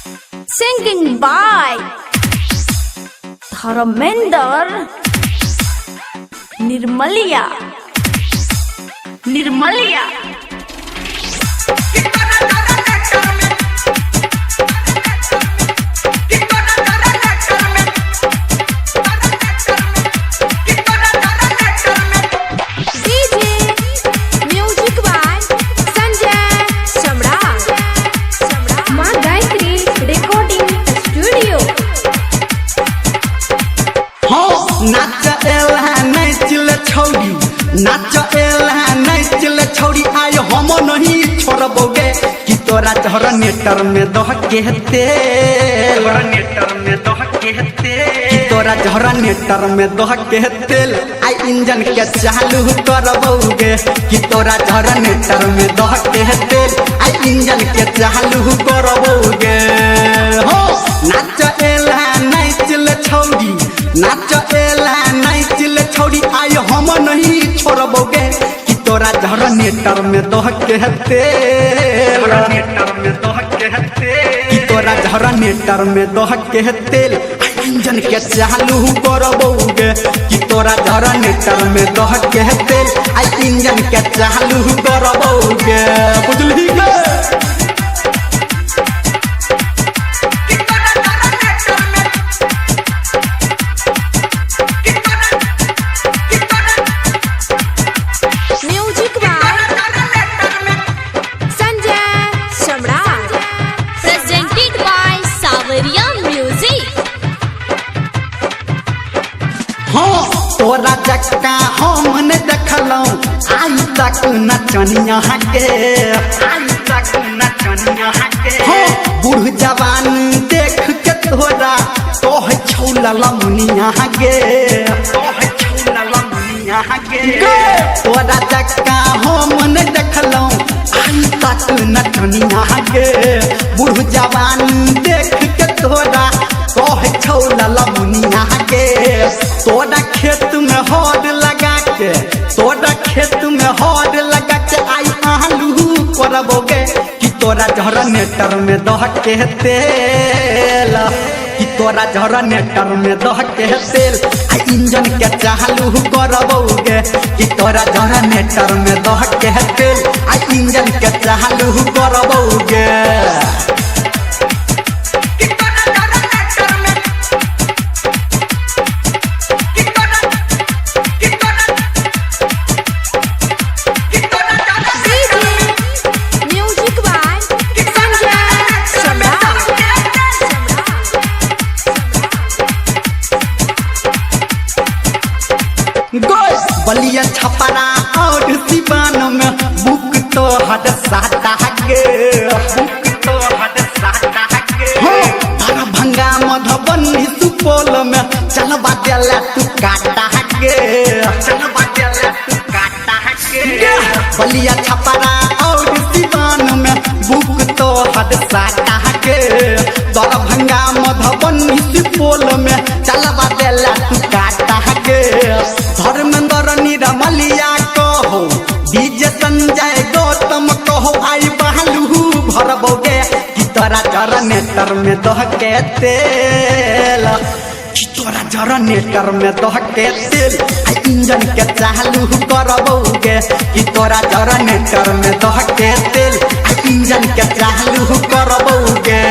Singing by Dharmender Nirmalia. नाच एला नाचिल छौड़ी नाच एला नाचिल छौड़ी आय हम नहीं छोड़बोगे कि तोरा जहर नेटर में दह के तेल कि तोरा जहर नेटर में दह के तेल आई इंजन के चालू करबोगे कि तोरा जहर नेटर में दह के तेल आई इंजन के चालू करबोगे हो नाच एला नाचिल छौड़ी नाच एला नाचिल छौड़ी आय हम नहीं छोड़बोगे कि तोरा जहर नेटर में दह के तेल कि तोरा जहर नेटर में दह के तेल इंजन के चालू करबोगे कि तोरा जहर नेटर में दह के तेल आई इंजन के चालू करबोगे बुझली के तोरा जक्का हम ने देखलौ आई तक नचनिया के हो बूढ़ जवान देख के तोरा तोह छौला लमुनिया गे तोरा जक्का हम ने देखलौ आई तक नचनिया गे बूढ़ जवान देख के तोरा तोह छौला लमुनिया गे तोरा खेत में हौद लगा के तोरा खेत में हौद लगा के आई आलू करबोगे कि तोरा जहर नेटर में दह के तेल कि तोरा जहर नेटर में दह के तेल आई इंजन के चालू करबोगे कि तोरा जहर नेटर में दह के तेल आई इंजन के चालू करबोगे बलिया छपरा और सिवान में बुक तो हद साता गे दरभंगा मधुबनी सुपौल में चलबा देला तू काटा गे बलिया छपरा और सिवान में बुक तो हद साता गे दरभंगा मधुबनी सुपौल में चलबा देला तू काटा गे धर्मेंद्र निरमलिया कहो डीजे संजय गौतम कहो आई बहलू भरबोगे कि तोरा जहर नेटर में दह के तेल कि तोरा जहर नेटर में दह के तेल आई इंजन के चालू करबोगे कि तोरा जहर नेटर में दह के तेल आई इंजन के चालू करबोगे।